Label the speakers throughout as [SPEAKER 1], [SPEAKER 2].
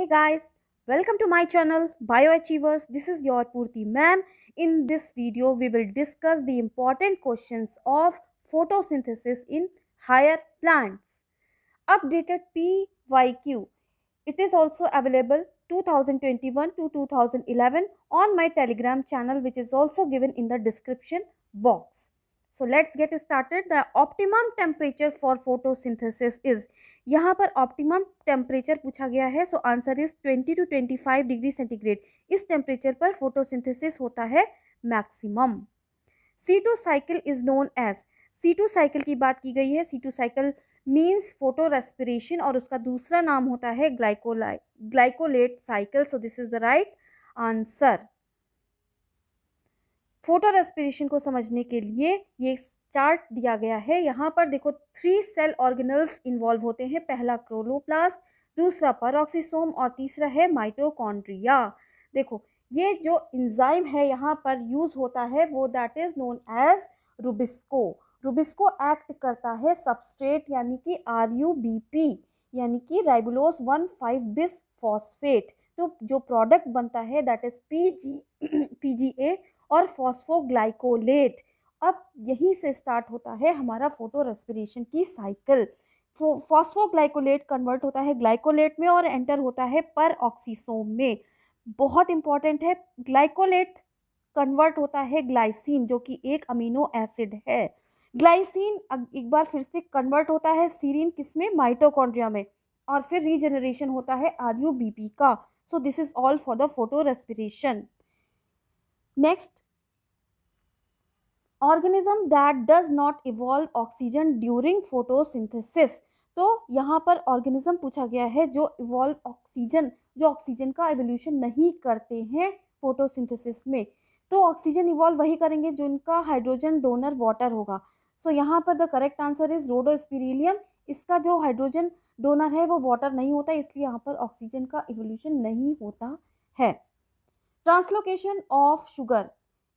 [SPEAKER 1] Hey guys, welcome to my channel Bioachievers. This is your Purti ma'am. In this video, we will discuss the important questions of photosynthesis in higher plants. Updated PYQ. It is also available 2021 to 2011 on my Telegram channel, which is also given in the description box. So let's get started. The optimum temperature for photosynthesis is, यहाँ पर optimum temperature पूछा गया है. So answer is 20 to 25 degree centigrade. इस temperature पर photosynthesis होता है maximum. C2 cycle is known as, C2 cycle की बात की गई है. C2 cycle means photo respiration और उसका दूसरा नाम होता है glycolate cycle. So this is the right answer. Photo respiration को समझने के लिए ये चार्ट दिया गया है. यहाँ पर देखो 3 सेल ऑर्गेनल्स इन्वॉल्व होते हैं. पहला क्लोरोप्लास्ट, दूसरा पेरोक्सिसोम और तीसरा है माइटोकॉन्ड्रिया. देखो ये जो एंजाइम है यहाँ पर यूज होता है वो that is known as rubisco. Rubisco act करता है सबस्ट्रेट यानी कि RUBP यानी कि राइबोलोज 1,5 बिस फॉस्फेट. तो जो प्रोडक्ट बनता है दैट इज PGA और फॉस्फोग्लाइकोलेट. अब यहीं से स्टार्ट होता है हमारा फोटो रेस्पिरेशन की साइकिल. फॉस्फोग्लाइकोलेट कन्वर्ट होता है ग्लाइकोलेट में और एंटर होता है परऑक्सीसोम में. बहुत इंपॉर्टेंट है, ग्लाइकोलेट कन्वर्ट होता है ग्लाइसिन जो कि एक अमीनो एसिड है. ग्लाइसिन एक बार फिर से कन्वर्ट होता है सीरीन किसमें, माइटोकॉन्ड्रिया में, और फिर रीजनरेशन होता है RUBP का. सो this is all for the photo respiration. Next, organism that does not evolve oxygen during photosynthesis. तो यहाँ पर ऑर्गेनिज्म पूछा गया है जो इवॉल्व ऑक्सीजन, जो ऑक्सीजन का एवोल्यूशन नहीं करते हैं फोटोसिंथेसिस में. तो ऑक्सीजन इवॉल्व वही करेंगे जिनका हाइड्रोजन डोनर वाटर होगा. सो यहाँ पर द करेक्ट आंसर इज रोडोस्पिरिलियम. इसका जो हाइड्रोजन डोनर है वो वाटर नहीं होता, इसलिए यहाँ पर ऑक्सीजन का इवोल्यूशन नहीं होता है. Translocation of sugar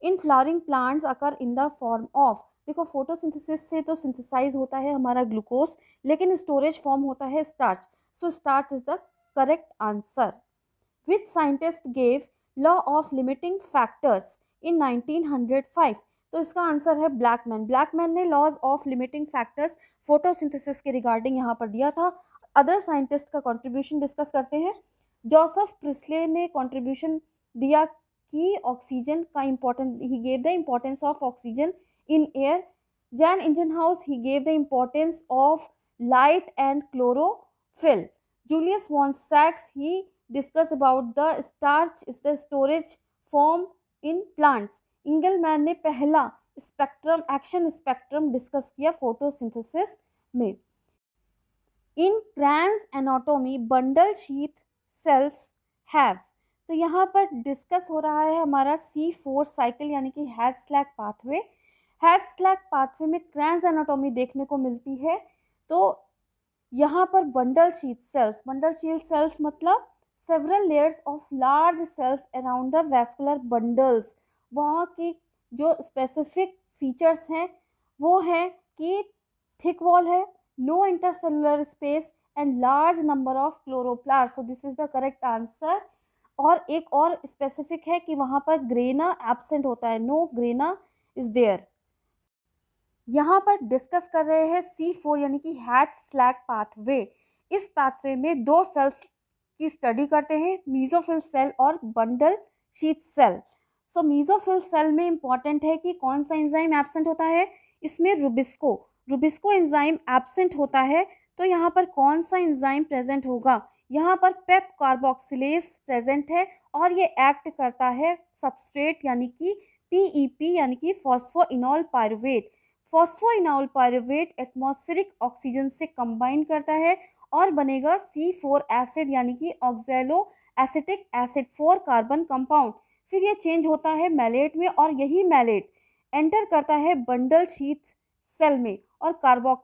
[SPEAKER 1] in flowering plants occur in the form of. देखो फोटोसिंथेसिस से तो सिंथेसाइज होता है हमारा ग्लूकोज, लेकिन स्टोरेज फॉर्म होता है starch. So starch is the correct answer. Which scientist gave law of limiting factors in 1905. तो इसका आंसर है ब्लैकमैन. ब्लैकमैन ने laws of limiting factors photosynthesis के रिगार्डिंग यहाँ पर दिया था. अदर साइंटिस्ट का कंट्रीब्यूशन डिस्कस करते हैं. जोसेफ प्रिस्ले ने कंट्रीब्यूशन दिया कि ऑक्सीजन का importance, he gave the importance of oxygen in air. Jan Ingenhousz, he gave the importance of light and chlorophyll. Julius von सैक्स, he discuss about the starch is the storage form in plants. Engelmann ने पहला spectrum, action spectrum discuss किया photosynthesis में. In Kranz anatomy bundle sheath cells have. तो यहाँ पर discuss हो रहा है हमारा C4 साइकिल यानी कि हैड-स्लैक पाथवे. हैड-स्लैक पाथवे में क्रैन्स एनाटॉमी देखने को मिलती है. तो यहाँ पर bundle sheath cells, bundle sheath cells मतलब several layers of large cells around the vascular bundles. वहाँ की जो स्पेसिफिक फीचर्स हैं वो है कि थिक वॉल है, no intercellular space and large number of chloroplast. So this is the correct answer. और एक और स्पेसिफिक है कि वहाँ पर ग्रेना एब्सेंट होता है, नो ग्रेना इज देयर. यहाँ पर डिस्कस कर रहे हैं C4 यानी कि हैड-स्लैक पाथवे. इस पाथवे में 2 सेल्स की स्टडी करते हैं, मीजोफिल सेल और बंडल शीथ सेल. सो मीजोफिल सेल में इंपॉर्टेंट है कि कौन सा एंजाइम एब्सेंट होता है, इसमें रुबिस्को एंजाइम एब्सेंट होता है. तो यहाँ पर कौन सा एंजाइम प्रेजेंट होगा, यहाँ पर पेप कार्बोक्सिलेज प्रेजेंट है और ये एक्ट करता है सबस्ट्रेट यानी कि PEP यानी कि phosphoenol pyruvate. Phosphoenol pyruvate atmospheric oxygen से कंबाइन करता है और बनेगा C4 एसिड यानी कि oxalo acetic acid 4 carbon compound. फिर ये चेंज होता है मैलेट में और यही मैलेट एंटर करता है बंडल शीथ सेल में और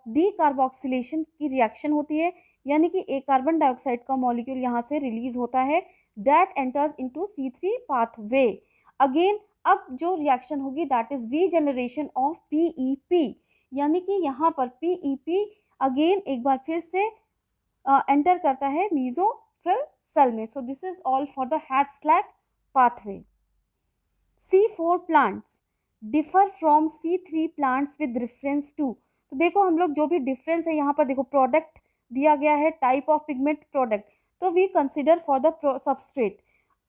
[SPEAKER 1] डी कार्बोक्सिलेशन की रिएक्शन होती है यानी कि एक कार्बन डाइऑक्साइड का मॉलिक्यूल यहाँ से रिलीज होता है, that enters into C3 pathway. Again अब जो रिएक्शन होगी that is regeneration of PEP यानी कि यहाँ पर PEP अगेन एक बार फिर से एंटर करता है मीजोफिल सेल में. So this is all for the Hatch Slack pathway. C4 plants differ from C3 plants with reference to. तो देखो हम लोग जो भी डिफरेंस है यहाँ पर देखो, प्रोडक्ट दिया गया है, टाइप ऑफ पिगमेंट प्रोडक्ट, तो we consider for the substrate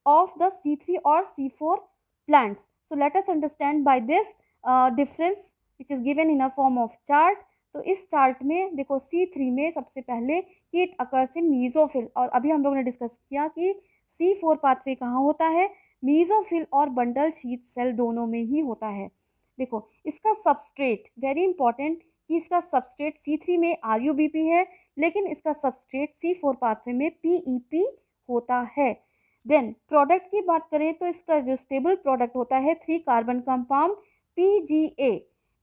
[SPEAKER 1] of the C3 और C4 plants. So let us understand by this difference which is given in a form of chart. तो इस चार्ट में देखो C3 में सबसे पहले heat occurs in mesophyll, और अभी हम लोगों ने डिस्कस किया कि C4 पाथवे कहाँ होता है, मीजोफिल और बंडल शीथ सेल दोनों में ही होता है. देखो इसका सबस्ट्रेट वेरी इंपॉर्टेंट कि इसका सबस्ट्रेट C3 में RUBP है, लेकिन इसका सबस्ट्रेट C4 पाथवे में PEP होता है. देन प्रोडक्ट की बात करें तो इसका जो स्टेबल प्रोडक्ट होता है 3 कार्बन कंपाउंड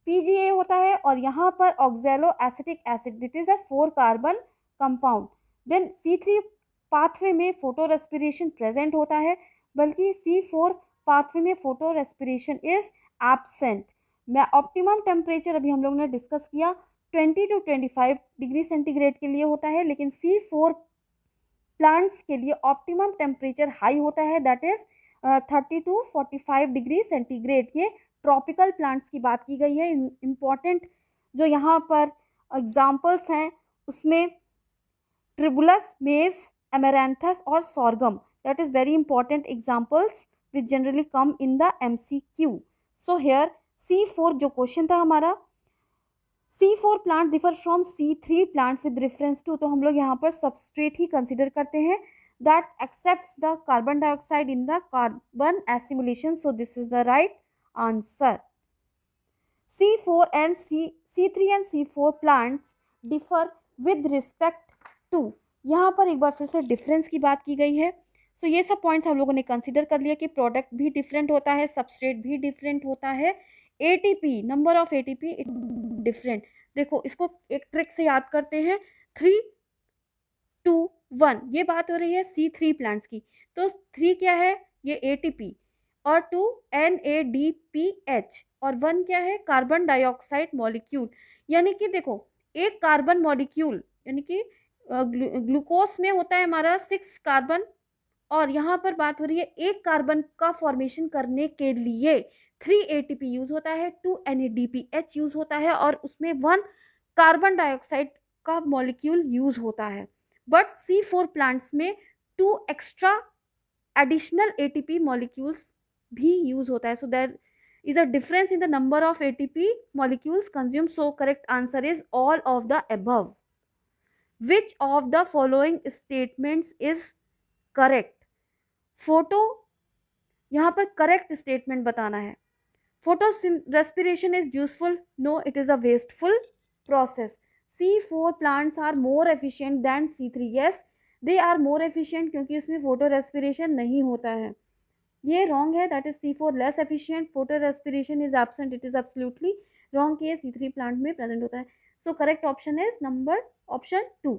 [SPEAKER 1] PGA होता है, और यहाँ पर oxaloacetic acid, that is a 4 carbon compound. Then C3 pathway में फोटो रेस्पिरेशन प्रेजेंट होता है, बल्कि C4 पाथवे में फोटो रेस्पिरेशन इज एब्सेंट. मैं ऑप्टिमम टेम्परेचर अभी हम लोगों ने डिस्कस किया 20 to 25 डिग्री सेंटीग्रेड के लिए होता है, लेकिन C4 प्लांट्स के लिए ऑप्टिमम टेम्परेचर हाई होता है, that is 30 to 45 degree centigrade. ये ट्रॉपिकल प्लांट्स की बात की गई है. इम्पॉर्टेंट जो यहाँ पर एग्जाम्पल्स हैं उसमें ट्रिबुलस, मेज, एमेरैंथस और sorghum, that is very important examples which generally come in the MCQ. So here C4 जो क्वेश्चन था हमारा, C4 plant differ from C3 plants with reference to, तो हम लोग यहाँ पर सबस्ट्रेट ही कंसिडर करते हैं that accepts the carbon dioxide in the carbon assimilation. So this is the right answer. C3 and C4 plants differ with respect to. यहाँ पर एक बार फिर से डिफरेंस की बात की गई है. सो ये सब पॉइंट्स हम लोगों ने कंसिडर कर लिया कि प्रोडक्ट भी डिफरेंट होता है, सबस्ट्रेट भी डिफरेंट होता है, ATP number of ATP different. देखो इसको एक ट्रिक से याद करते हैं, 3, 2, 1, ये बात हो रही है C3 प्लांट्स की. तो 3 क्या है, ये ATP, और 2 NADPH, और 1 क्या है, कार्बन डाइऑक्साइड मॉलिक्यूल. यानी कि देखो एक कार्बन मॉलिक्यूल यानी कि ग्लूकोज में होता है हमारा 6 कार्बन, और यहाँ पर बात हो रही है एक कार्बन का फॉर्मेशन करने के लिए 3 ATP यूज होता है, 2 NADPH यूज होता है, और उसमें 1 कार्बन डाइऑक्साइड का मॉलिक्यूल यूज होता है. बट C4 प्लांट्स में 2 एक्स्ट्रा एडिशनल ATP मॉलिक्यूल्स भी यूज होता है. So there is a difference in the number of ATP molecules consumed. So correct answer is all of the above. Which of the following statements is correct. Photo, यहाँ पर correct statement बताना है. Photorespiration is useful, no it is a wasteful process. C4 plants are more efficient than C3, yes they are more efficient क्योंकि उसमें photo respiration नहीं होता है. ये रॉन्ग है, that is C4 less efficient, photo respiration is absent, it is absolutely wrong कि C3 plant में present होता है. So correct option is number option 2.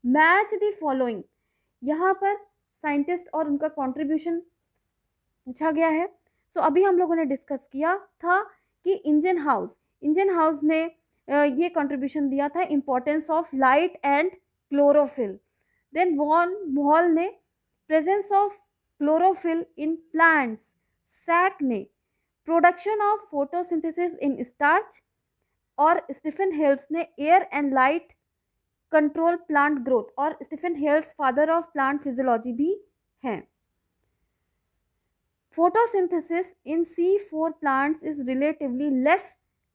[SPEAKER 1] Match the following, यहाँ पर साइंटिस्ट और उनका कंट्रीब्यूशन पूछा गया है. सो अभी हम लोगों ने डिस्कस किया था कि इंजन हाउस ने ये कंट्रीब्यूशन दिया था, importance of light and chlorophyll. Then von Mohl ने presence of chlorophyll in plants, Sachs ने production of photosynthesis in starch, और स्टीफन हेल्स ने air and light control plant growth, और Stephen Hales father of plant physiology भी हैं. Photosynthesis in C4 plants is relatively less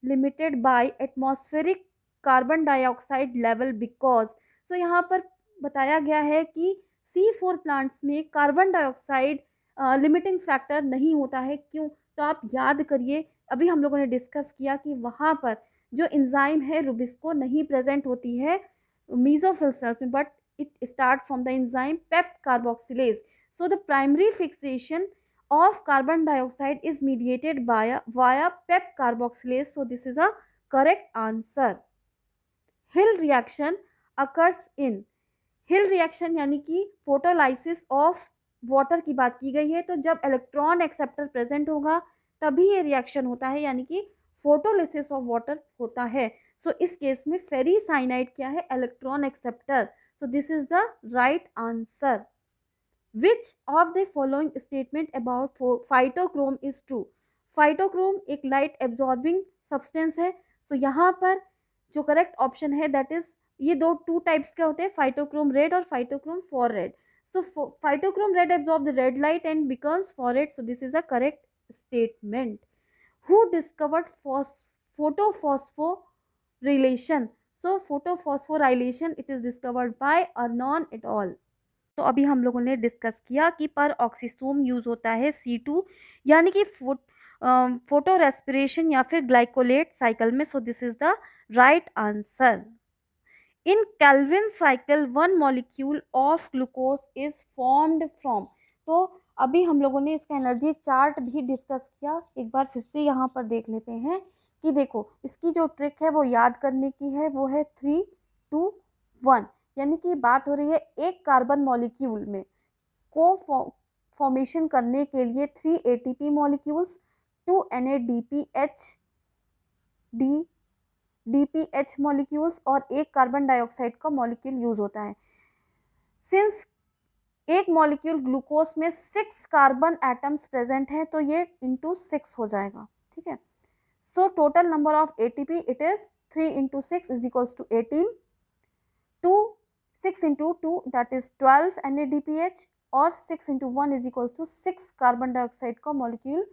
[SPEAKER 1] limited by atmospheric carbon dioxide level because. So यहाँ पर बताया गया है कि C4 प्लांट्स में कार्बन डाइऑक्साइड लिमिटिंग फैक्टर नहीं होता है. क्यों, तो आप याद करिए अभी हम लोगों ने डिस्कस किया कि वहाँ पर जो एंजाइम है रुबिस्को नहीं प्रेजेंट होती है मीजोफिल सेल्स में, but it start from the enzyme PEP carboxylase. So the primary fixation of carbon dioxide is mediated via PEP carboxylase. So this is a correct answer. Hill reaction occurs in. Hill reaction यानी कि photolysis of water की बात की गई है. तो जब electron acceptor present होगा तभी ये रिएक्शन होता है, यानी कि फोटोलिसिस ऑफ वाटर होता है. सो इस केस में फेरी साइनाइड क्या है, electron acceptor. So this is the right answer. Which of the following statement about phytochrome is true. Phytochrome एक लाइट एब्जॉर्बिंग सब्सटेंस है। सो यहाँ पर जो करेक्ट ऑप्शन है दैट इज, ये दो टू टाइप्स के होते हैं, फाइटोक्रोम रेड और phytochrome for red. So phytochrome red absorb the red light and becomes for red, so this is a correct statement. Who discovered photophosphorylation? So photophosphorylation it is discovered by Arnon et al. तो अभी हम लोगों ने discuss किया कि पर oxysome use होता है C2 यानी कि फोटो रेस्पिरेशन या फिर ग्लाइकोलेट साइकिल में। So this is the right answer. In Calvin cycle one molecule of glucose is formed from. तो अभी हम लोगों ने इसका एनर्जी चार्ट भी डिस्कस किया, एक बार फिर से यहाँ पर देख लेते हैं कि देखो इसकी जो ट्रिक है वो याद करने की है, वो है 3, 2, 1। यानी कि बात हो रही है एक कार्बन मॉलिक्यूल में को फॉर्मेशन करने के लिए 3 ATP molecules, 2 NADPH DPH molecules और एक कार्बन डाइऑक्साइड का मॉलिक्यूल यूज होता है। सिंस एक मॉलिक्यूल ग्लूकोज में 6 कार्बन एटम्स प्रेजेंट हैं तो ये इंटू 6 हो जाएगा, ठीक है। So total number of ATP it is 3 into 6 is equals to 18, 6 into 2 that is 12 NADPH और 6 into 1 is equals to 6 carbon dioxide का मॉलिक्यूल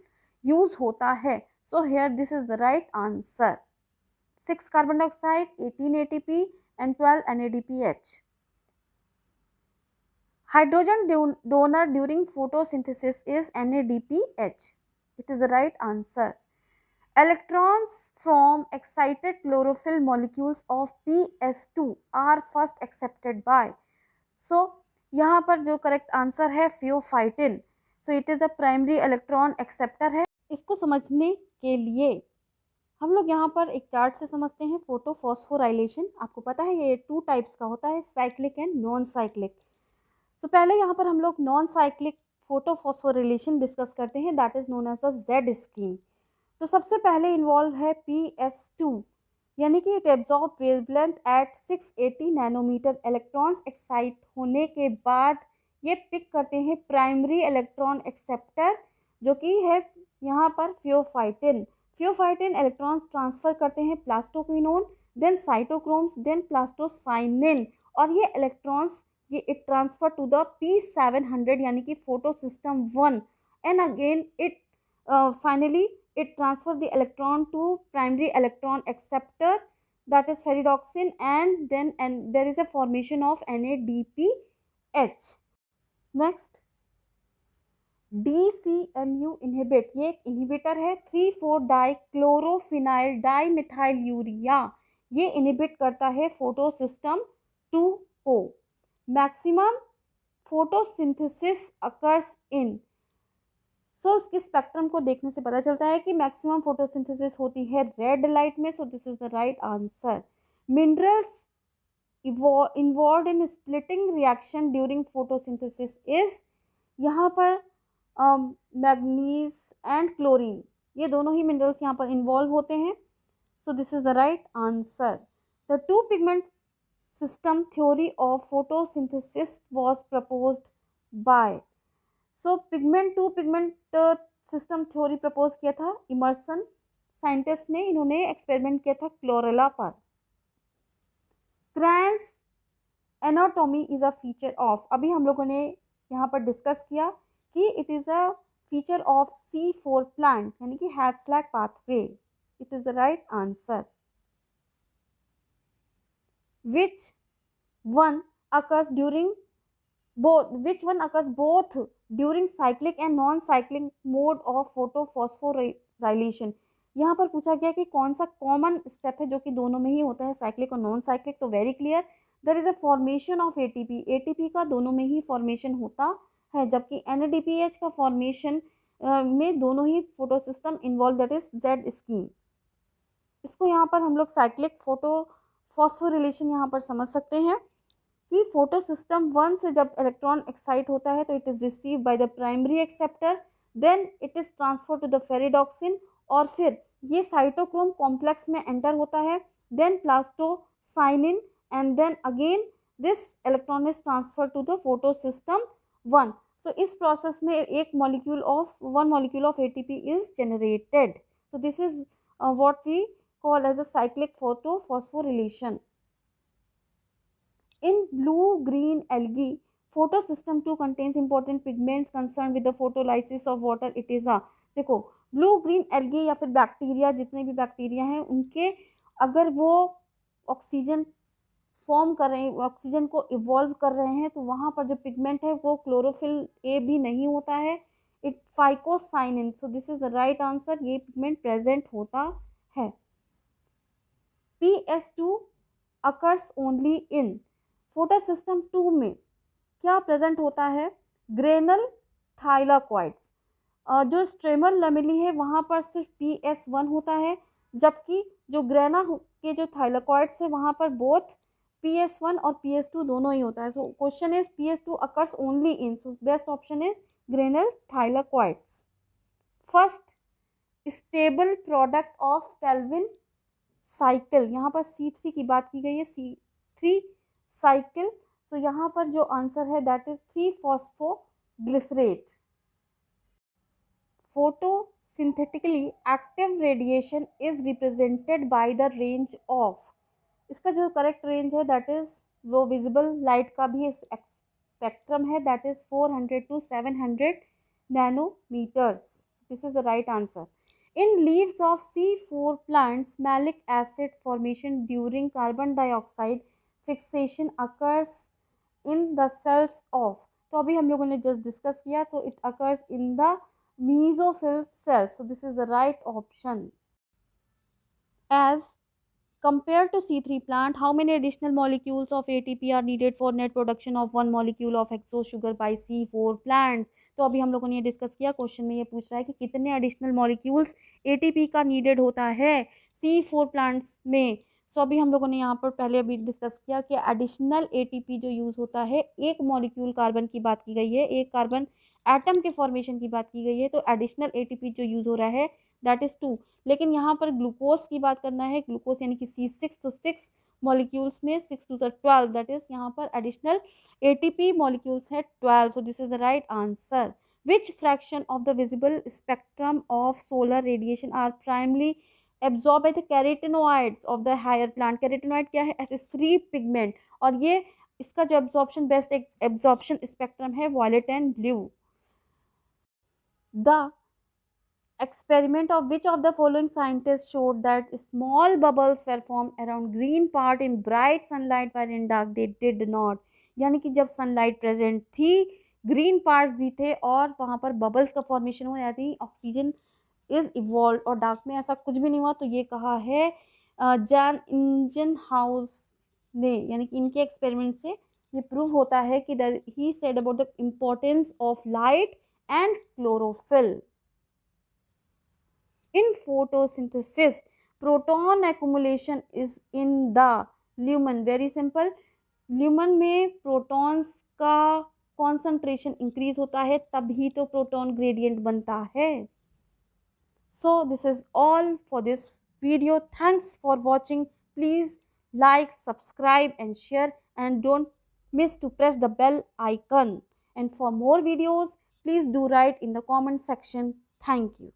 [SPEAKER 1] यूज होता है। So here this is the right answer. 6 carbon dioxide, 18 ATP and 12 NADPH. Hydrogen donor during photosynthesis is NADPH. It is the right answer. Electrons from excited chlorophyll molecules of PS2 are first accepted by. So यहाँ पर जो correct answer है pheophytin. So it is the primary electron acceptor है। इसको समझने के लिए हम लोग यहाँ पर एक चार्ट से समझते हैं फोटोफॉस्फोराइलेशन। आपको पता है ये 2 टाइप्स का होता है, साइक्लिक एंड नॉन साइक्लिक। तो पहले यहाँ पर हम लोग नॉन साइक्लिक फोटोफॉस्फोराइलेशन डिस्कस करते हैं, that is known as the Z scheme. तो सबसे पहले इन्वॉल्व है PS2 यानी कि it absorb wavelength at 680 nanometer. Electrons excite होने के बाद ये पिक करते हैं प्राइमरी इलेक्ट्रॉन एक्सेप्टर जो कि है यहाँ पर फियोफाइटिन। फियोफाइटिन इलेक्ट्रॉन ट्रांसफर करते हैं plastoquinone, then cytochromes, then plastocyanin और ये इलेक्ट्रॉन्स ये it transfer to the P700 यानी कि photo system 1 and again it finally it transfer the electron to primary electron acceptor that is ferredoxin and then there is a formation of NADPH. Next DCMU inhibit, ये एक inhibitor है three four dichlorophenyl dimethyl urea. ये inhibit करता है photosystem 2 को। Maximum photosynthesis occurs in. So इसके spectrum को देखने से पता चलता है कि मैक्सिमम फोटोसिंथेसिस होती है रेड लाइट में। So this is the right answer. Minerals involve in splitting reaction during photosynthesis is, यहाँ पर मैग्नीज एंड क्लोरीन, ये दोनों ही मिनरल्स यहाँ पर इन्वॉल्व होते हैं। So this is the right answer. The 2 pigment system theory of photosynthesis was proposed by. So two pigment system theory propose किया था इमर्सन साइंटिस्ट ने, इन्होंने एक्सपेरिमेंट किया था क्लोरेला पर। Kranz anatomy is a feature of, अभी हम लोगों ने यहाँ पर डिस्कस किया कि it is a feature of C4 plant यानी कि Hatch Slack pathway. It is the right answer. Which one occurs both during cyclic and non-cyclic mode of photophosphorylation। यहाँ पर पूछा गया कि कौन सा कॉमन स्टेप है जो कि दोनों में ही होता है, साइक्लिक और नॉन साइक्लिक। तो very clear, there is a formation of ATP का दोनों में ही फॉर्मेशन होता है, जबकि NADPH का फॉर्मेशन में दोनों ही photosystem involve, that is Z scheme. इसको यहाँ पर हम लोग साइक्लिक फोटोफॉस्फोरिलेशन यहाँ पर समझ सकते हैं कि फोटो सिस्टम 1 से जब इलेक्ट्रॉन एक्साइट होता है तो it is receive by the primary acceptor, then it is transfer to the ferredoxin और फिर ये साइटोक्रोम कॉम्प्लेक्स में एंटर होता है, then plastocyanin and then again this electron is transfer to the photo system 1। सो इस प्रोसेस में one molecule of ATP is generated. So this is what we call as a cyclic photophosphorylation. In blue-green algae, photosystem 2 contains important pigments concerned with the photolysis of water. It is a देखो blue green algae या फिर bacteria, जितने भी bacteria हैं उनके अगर वो oxygen form कर रहे हैं, ऑक्सीजन को इवॉल्व कर रहे हैं, तो वहाँ पर जो पिगमेंट है वो क्लोरोफिल ए भी नहीं होता है, it phycocyanin. So this is the right answer. ये पिगमेंट प्रेजेंट होता है. PS2 occurs only in photosystem 2 में क्या प्रेजेंट होता है? Granal thylakoids. जो स्ट्रेमल लैमेली है वहाँ पर सिर्फ PS1 होता है, जबकि जो ग्रेना के जो थाइलाकॉइड्स है वहाँ पर बोथ PS1 और PS2 दोनों ही होता है. So question is PS2 occurs only in. So best option is granal thylakoids. First stable product of Calvin cycle, यहाँ पर C3 की बात की गई है, C3 साइकिल. सो यहाँ पर जो आंसर है that is three phosphoglycerate. Photosynthetically active radiation is represented by the range of. इसका जो करेक्ट रेंज है दैट इज वो विजिबल लाइट का भी स्पेक्ट्रम है, that is 400 to 700 nanometres. This is the right answer. In leaves of C4 plants, malic acid formation during carbon dioxide fixation occurs in the cells of. तो अभी हम लोगों ने just discuss किया, तो it occurs in the mesophyll cells. So this is the right option. As compared to C3 plant, how many additional molecules of ATP are needed for net production of 1 molecule of hexose sugar by C4 plants? तो अभी हम लोगों ने ये discuss किया. Question में ये पूछ रहा है कि कितने एडिशनल मॉलिक्यूल्स एटीपी का नीडेड होता है C4 प्लांट्स में. सो अभी हम लोगों ने यहाँ पर पहले अभी डिस्कस किया कि एडिशनल एटीपी जो यूज़ होता है, एक मॉलिक्यूल कार्बन की बात की गई है, एक कार्बन एटम के फॉर्मेशन की बात की गई है, तो एडिशनल एटीपी जो यूज़ हो रहा है दैट इज़ 2. लेकिन यहाँ पर ग्लूकोज की बात करना है, ग्लूकोज यानी कि C6, तो 6 मॉलिक्यूल्स में 6 to 12, दैट इज यहाँ पर एडिशनल ATP मॉलिक्यूल्स है 12. So this is the right answer. Which fraction of the visible spectrum of solar radiation are primarily absorb by the carotenoids of the higher plant. Carotenoid क्या है? SH3 pigment, और ये इसका जो absorption best absorption spectrum है violet and blue. The experiment of which of the following scientists showed that small bubbles were formed around green part in bright sunlight while in dark they did not. यानी कि जब sunlight present थी green parts भी थे और वहाँ पर bubbles का फॉर्मेशन हो जाती, ऑक्सीजन इज इवॉल्व, और डार्क में ऐसा कुछ भी नहीं हुआ. तो ये कहा है जैन इंजन हाउस ने, यानी कि इनके एक्सपेरिमेंट से ये प्रूव होता है कि he said about the importance of light and chlorophyll. In photosynthesis, proton accumulation is in the lumen. Very simple. lumen में protons का concentration increase होता है, तभी तो proton gradient बनता है. So this is all for this video. Thanks for watching. Please like, subscribe and share, and don't miss to press the bell icon. And for more videos, please do write in the comment section. Thank you.